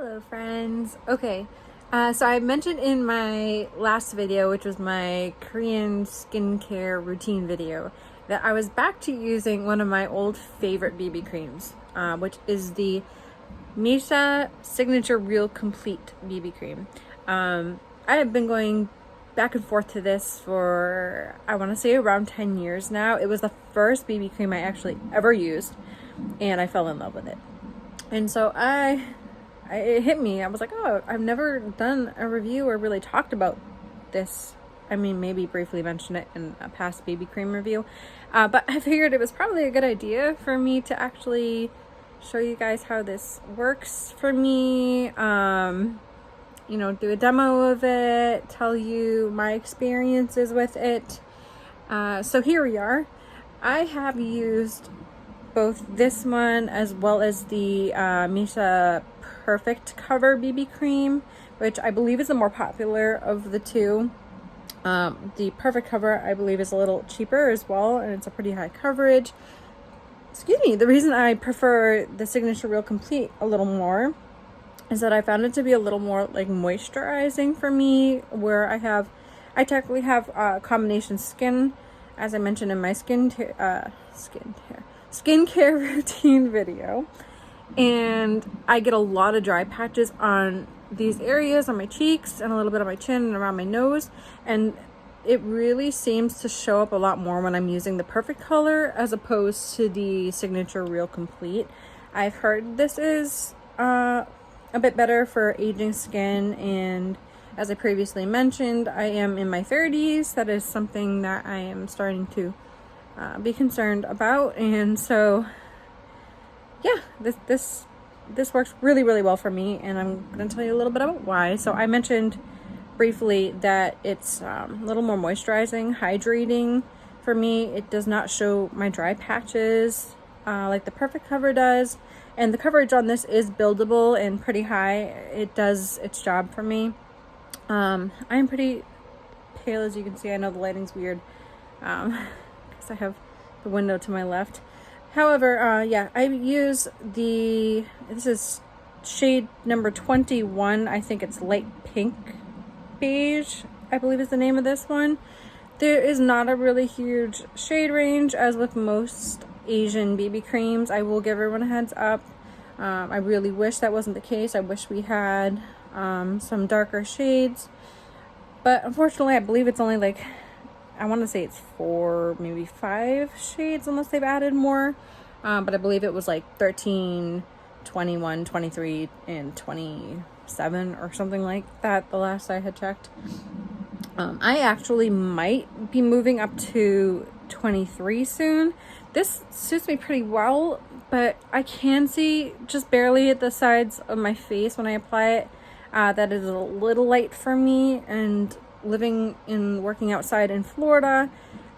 Hello friends. Okay, so I mentioned in my last video, which was my Korean skincare routine video, that I was back to using one of my old favorite BB creams, which is the Missha Signature Real Complete BB cream. I have been going back and forth to this for, I want to say, around 10 years now. It was the first BB cream I actually ever used, and I fell in love with it. And so it hit me. I was like, oh, I've never done a review or really talked about this. I mean, maybe briefly mentioned it in a past BB cream review. But I figured it was probably a good idea for me to actually show you guys how this works for me. You know, do a demo of it, tell you my experiences with it. So here we are. I have used both this one as well as the Missha Perfect Cover BB cream, which I believe is the more popular of the two. The Perfect Cover, I believe, is a little cheaper as well, and it's a pretty high coverage. Excuse me, the reason I prefer the Signature Real Complete a little more is that I found it to be a little more like moisturizing for me, where I technically have combination skin, as I mentioned in my skincare routine video, and I get a lot of dry patches on these areas on my cheeks and a little bit on my chin and around my nose, and it really seems to show up a lot more when I'm using the Perfect Color as opposed to the Signature Real Complete. I've heard this is a bit better for aging skin, and as I previously mentioned, I am in my 30s. That is something that I am starting to be concerned about, and so yeah, this works really well for me, and I'm going to tell you a little bit about why. So I mentioned briefly that it's a little more moisturizing, hydrating for me. It does not show my dry patches like the Perfect Cover does, and the coverage on this is buildable and pretty high. It does its job for me. I'm pretty pale, as you can see. I know the lighting's weird because I have the window to my left. However, yeah, I use this is shade number 21. I think it's light pink beige, I believe is the name of this one. There is not a really huge shade range, as with most Asian BB creams. I will give everyone a heads up. I really wish that wasn't the case. I wish we had some darker shades, but unfortunately I believe it's only like, I want to say it's 4, maybe 5 shades, unless they've added more. But I believe it was like 13, 21, 23, and 27 or something like that the last I had checked. I actually might be moving up to 23 soon. This suits me pretty well, but I can see just barely at the sides of my face when I apply it that is a little light for me, and living and working outside in Florida,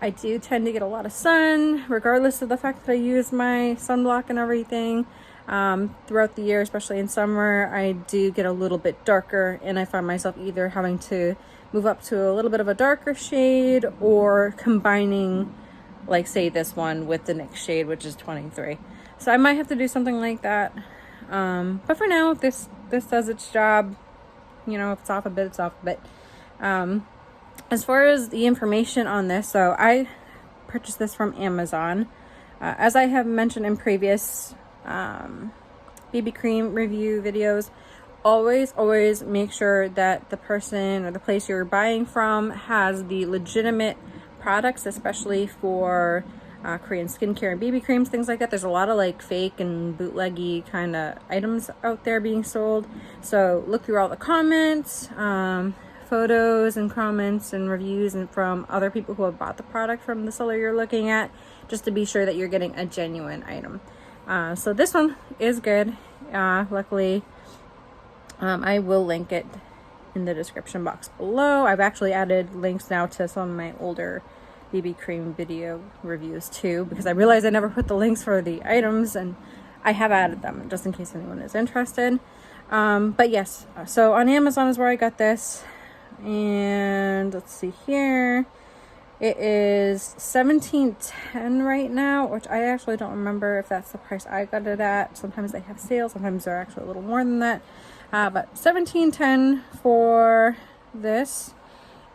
I do tend to get a lot of sun, regardless of the fact that I use my sunblock and everything. Throughout the year, especially in summer, I do get a little bit darker, and I find myself either having to move up to a little bit of a darker shade or combining, like, say, this one with the next shade, which is 23. So I might have to do something like that. But for now, this does its job. You know, if it's off a bit, it's off a bit. As far as the information on this, so I purchased this from Amazon. As I have mentioned in previous BB cream review videos, always make sure that the person or the place you're buying from has the legitimate products, especially for Korean skincare and BB creams, things like that. There's a lot of like fake and bootleggy kind of items out there being sold. So look through all the comments, photos and comments and reviews, and from other people who have bought the product from the seller you're looking at, just to be sure that you're getting a genuine item. So this one is good. Luckily, I will link it in the description box below. I've actually added links now to some of my older BB cream video reviews too, because I realized I never put the links for the items, and I have added them just in case anyone is interested. But yes, so on Amazon is where I got this, and let's see here, it is $17.10 right now, which I actually don't remember if that's the price I got it at. Sometimes they have sales, sometimes they're actually a little more than that. But $17.10 for this,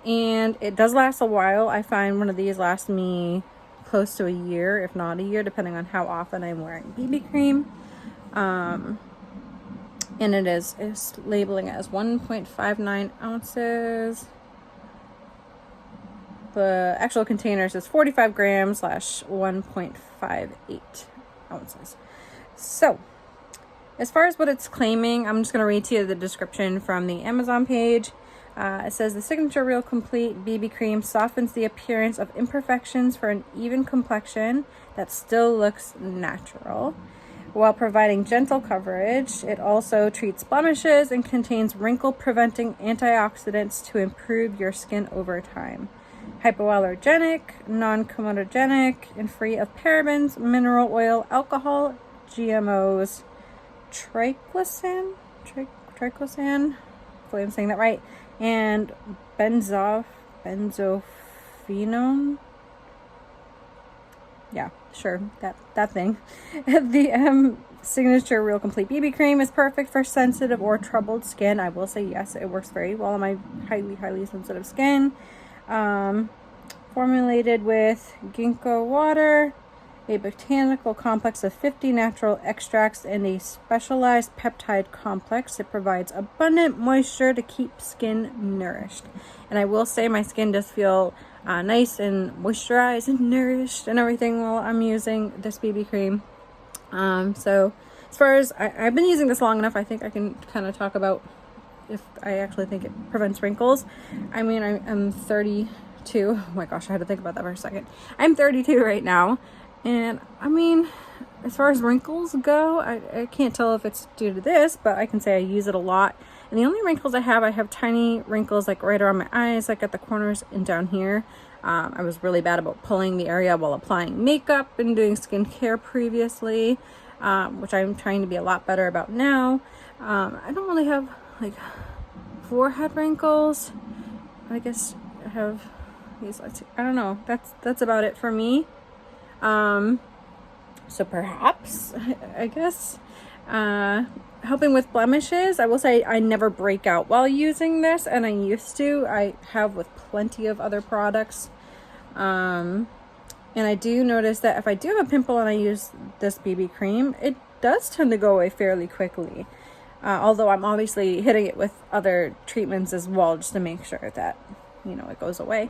and it does last a while. I find one of these lasts me close to a year, if not a year, depending on how often I'm wearing BB cream. And it is labeling as 1.59 ounces. The actual container says 45 grams / 1.58 ounces. So, as far as what it's claiming, I'm just going to read to you the description from the Amazon page. It says the Signature Real Complete BB Cream softens the appearance of imperfections for an even complexion that still looks natural. While providing gentle coverage, it also treats blemishes and contains wrinkle-preventing antioxidants to improve your skin over time. Hypoallergenic, non-comedogenic, and free of parabens, mineral oil, alcohol, GMOs, triclosan, hopefully I'm saying that right, and benzophenone. Yeah, sure, that thing. The Signature Real Complete BB Cream is perfect for sensitive or troubled skin. I will say yes, it works very well on my highly sensitive skin. Formulated with ginkgo water, a botanical complex of 50 natural extracts, and a specialized peptide complex. It provides abundant moisture to keep skin nourished. And I will say my skin does feel nice and moisturized and nourished and everything while I'm using this BB cream. So as far as I've been using this long enough, I think I can kind of talk about if I actually think it prevents wrinkles. I mean, I'm 32. Oh my gosh, I had to think about that for a second. I'm 32 right now. And I mean, as far as wrinkles go, I can't tell if it's due to this, but I can say I use it a lot. And the only wrinkles I have tiny wrinkles like right around my eyes, like at the corners and down here. I was really bad about pulling the area while applying makeup and doing skincare previously, which I'm trying to be a lot better about now. I don't really have like forehead wrinkles. I guess I have these. I don't know. That's about it for me. So perhaps, I guess, helping with blemishes. I will say I never break out while using this, and I used to. I have with plenty of other products. And I do notice that if I do have a pimple and I use this BB cream, it does tend to go away fairly quickly. Although I'm obviously hitting it with other treatments as well, just to make sure that, it goes away.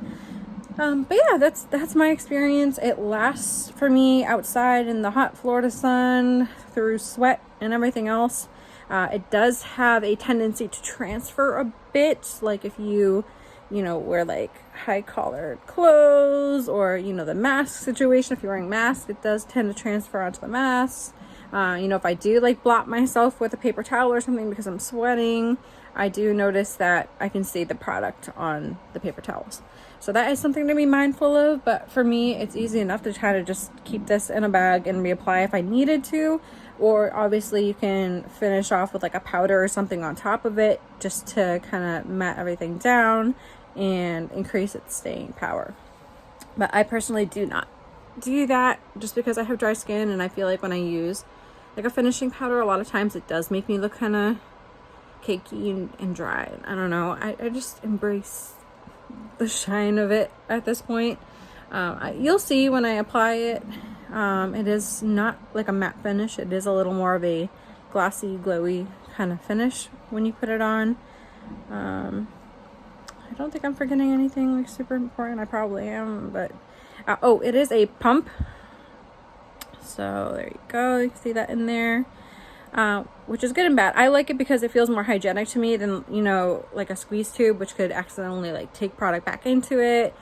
But yeah, that's my experience. It lasts for me outside in the hot Florida sun through sweat and everything else. It does have a tendency to transfer a bit, like if you wear like high collared clothes or, the mask situation. If you're wearing masks, it does tend to transfer onto the mask. If I do like blot myself with a paper towel or something because I'm sweating, I do notice that I can see the product on the paper towels. So that is something to be mindful of. But for me, it's easy enough to try to just keep this in a bag and reapply if I needed to. Or obviously you can finish off with like a powder or something on top of it just to kind of mat everything down and increase its staying power. But I personally do not do that just because I have dry skin, and I feel like when I use like a finishing powder, a lot of times it does make me look kind of cakey and dry. I don't know. I just embrace the shine of it at this point. You'll see when I apply it, it is not like a matte finish. It is a little more of a glossy, glowy kind of finish when you put it on. I don't think I'm forgetting anything like super important. I probably am, but it is a pump. So there you go. You can see that in there, which is good and bad. I like it because it feels more hygienic to me than, like a squeeze tube, which could accidentally like take product back into it,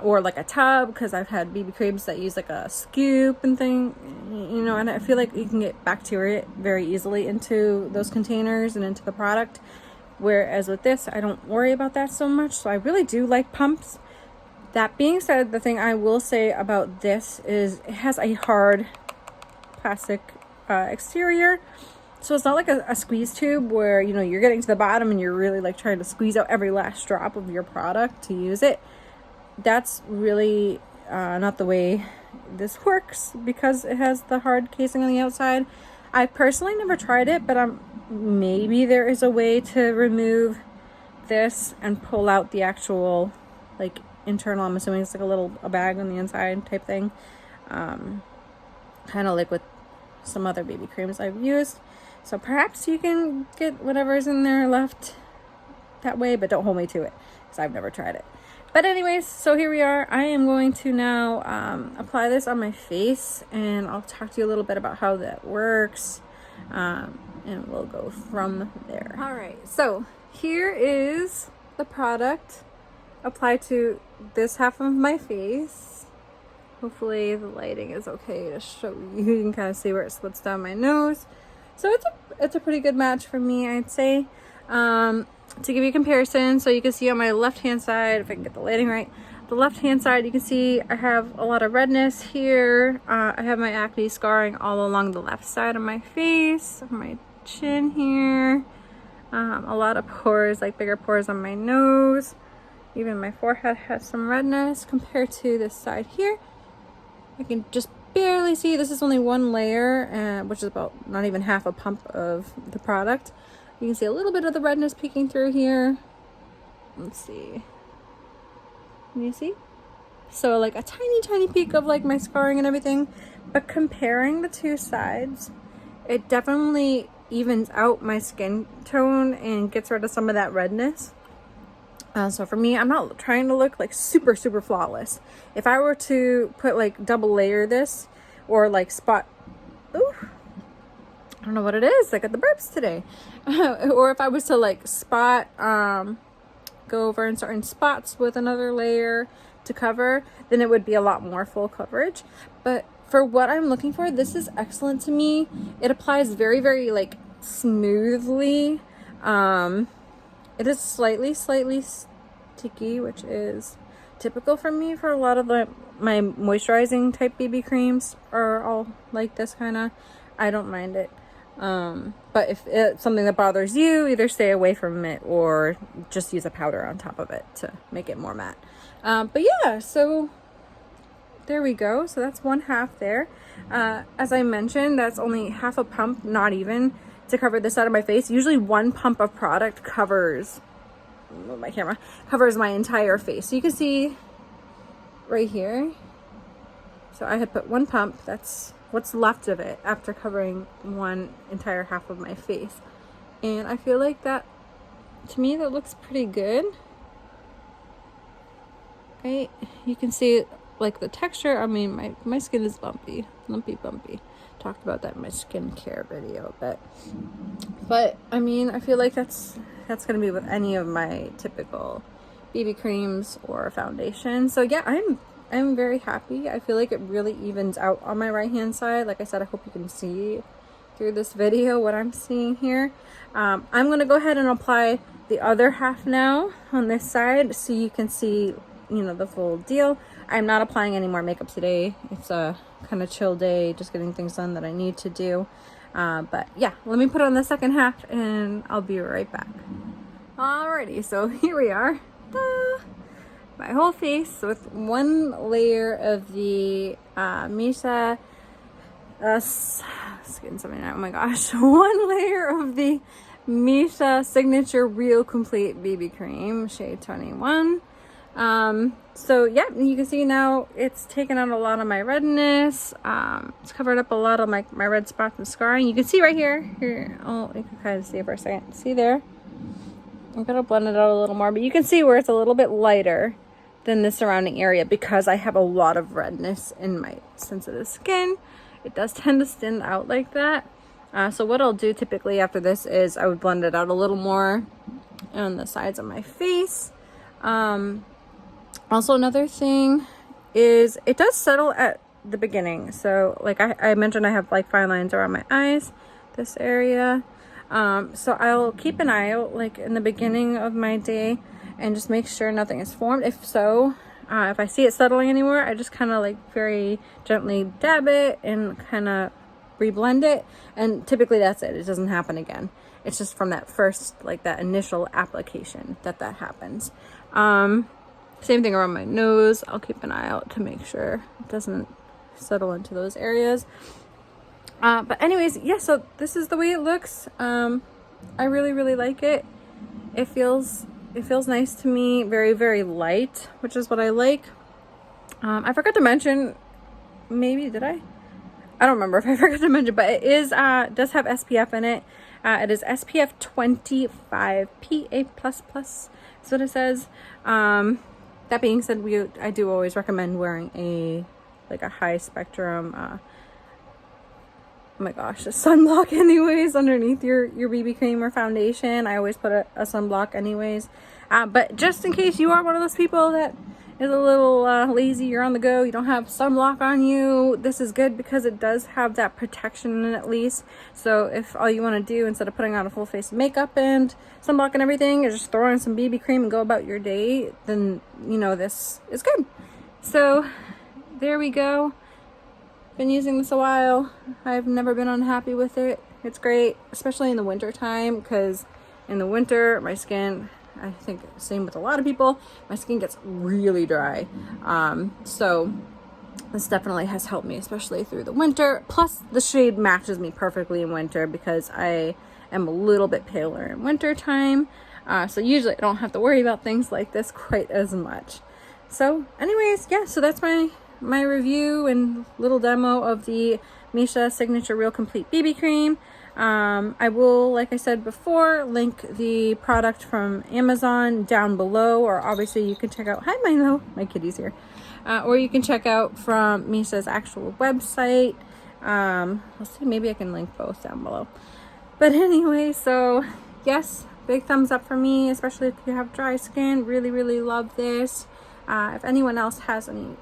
or like a tub, because I've had BB creams that use like a scoop and thing, and I feel like you can get bacteria very easily into those containers and into the product. Whereas with this, I don't worry about that so much. So I really do like pumps. That being said, the thing I will say about this is it has a hard plastic exterior. So it's not like a squeeze tube where, you're getting to the bottom and you're really like trying to squeeze out every last drop of your product to use it. That's really not the way this works, because it has the hard casing on the outside. I personally never tried it, but maybe there is a way to remove this and pull out the actual like internal. I'm assuming it's like a bag on the inside type thing, kind of like with some other BB creams I've used. So perhaps you can get whatever's in there left that way, but don't hold me to it because I've never tried it. But anyways, so here we are. I am going to now apply this on my face, and I'll talk to you a little bit about how that works, and we'll go from there. All right, so here is the product applied to this half of my face. Hopefully the lighting is okay to show you. You can kind of see where it splits down my nose. So it's a pretty good match for me, I'd say. To give you a comparison, so you can see on my left hand side, if I can get the lighting right, the left hand side, you can see I have a lot of redness here. I have my acne scarring all along the left side of my face, my chin here, a lot of pores, like bigger pores on my nose. Even my forehead has some redness compared to this side here. I can just barely see. This is only one layer, which is about not even half a pump of the product. You can see a little bit of the redness peeking through here. Let's see. Can you see? So like a tiny peek of like my scarring and everything. But comparing the two sides, it definitely evens out my skin tone and gets rid of some of that redness. So for me, I'm not trying to look like super flawless. If I were to put like double layer this or like spot, ooh, I don't know what it is. I got the burps today. Or if I was to like spot, go over in certain spots with another layer to cover, then it would be a lot more full coverage. But for what I'm looking for, this is excellent to me. It applies very like smoothly. It is slightly sticky, which is typical for me for a lot of my moisturizing type BB creams are all like this kind of. I don't mind it. But if it's something that bothers you, either stay away from it or just use a powder on top of it to make it more matte. But yeah, so there we go. So that's one half there. As I mentioned, that's only half a pump, not even, to cover this side of my face. Usually one pump of product covers, move my camera, covers my entire face. So you can see right here. So I had put one pump, that's what's left of it after covering one entire half of my face. And I feel like that, to me, that looks pretty good. Right? You can see like the texture. I mean, my skin is lumpy. Talked about that in my skincare video, but I mean, I feel like that's gonna be with any of my typical BB creams or foundation. So yeah, I'm very happy. I feel like it really evens out on my right hand side. Like I said, I hope you can see through this video what I'm seeing here. I'm gonna go ahead and apply the other half now on this side so you can see, you know, the full deal. I'm not applying any more makeup today. It's a kind of chill day, just getting things done that I need to do. But yeah, let me put on the second half and I'll be right back. Alrighty, so here we are. Ta-da! My whole face with one layer of the Missha Skin 79. Oh my gosh, one layer of the Missha Signature Real Complete BB Cream, shade 21. So yeah, you can see now it's taken out a lot of my redness. It's covered up a lot of my red spots and scarring. You can see right here. Oh, you can kind of see it for a second. See there? I'm gonna blend it out a little more, but you can see where it's a little bit lighter than the surrounding area because I have a lot of redness in my sensitive skin. It does tend to stand out like that. So what I'll do typically after this is I would blend it out a little more on the sides of my face. Also, another thing is it does settle at the beginning. So like I mentioned, I have like fine lines around my eyes, this area. So I'll keep an eye out like in the beginning of my day and just make sure nothing is formed. If so, if I see it settling anywhere, I just kind of like very gently dab it and kind of reblend it. And typically that's it. It doesn't happen again. It's just from that first, like that initial application that happens. Same thing around my nose. I'll keep an eye out to make sure it doesn't settle into those areas. But anyways, yeah, so this is the way it looks. I really, really like it. It feels nice to me. Very, very light, which is what I like. I forgot to mention, maybe did I? I don't remember if I forgot to mention, but it is does have SPF in it. It is SPF 25 PA++. That's what it says. That being said, I do always recommend wearing a high spectrum oh my gosh, a sunblock anyways underneath your BB cream or foundation. I always put a sunblock anyways. But just in case you are one of those people that is a little lazy, you're on the go, you don't have sunblock on you, this is good because it does have that protection in it at least. So if all you want to do instead of putting on a full face of makeup and sunblock and everything is just throw on some BB cream and go about your day, then you know this is good. So there we go. Been using this a while. I've never been unhappy with it. It's great, especially in the winter time, because in the winter my skin, I think same with a lot of people, my skin gets really dry. So this definitely has helped me, especially through the winter. Plus the shade matches me perfectly in winter because I am a little bit paler in winter time. So usually I don't have to worry about things like this quite as much. So anyways, yeah, so that's my review and little demo of the Missha Signature Real Complete BB Cream. I will, like I said before, link the product from Amazon down below, or obviously you can check out, hi Milo, my kitty's here, or you can check out from Missha's actual website. Let's see, maybe I can link both down below. But anyway, so yes, big thumbs up for me, especially if you have dry skin. Really, really love this. If anyone else has any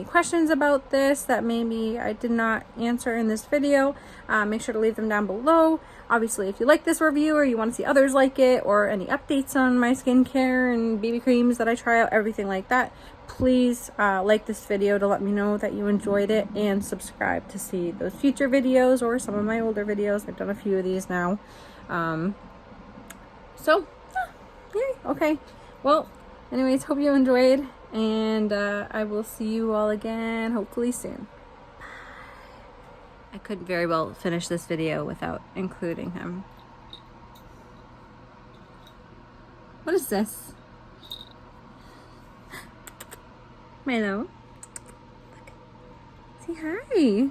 questions about this that maybe I did not answer in this video, make sure to leave them down below. Obviously, if you like this review or you want to see others like it, or any updates on my skincare and BB creams that I try out, everything like that, please like this video to let me know that you enjoyed it, and subscribe to see those future videos or some of my older videos. I've done a few of these now. So yay. Okay, well, anyways, hope you enjoyed, and I will see you all again hopefully soon. Bye. I could very well finish this video without including him. What is this? Milo. Say hi.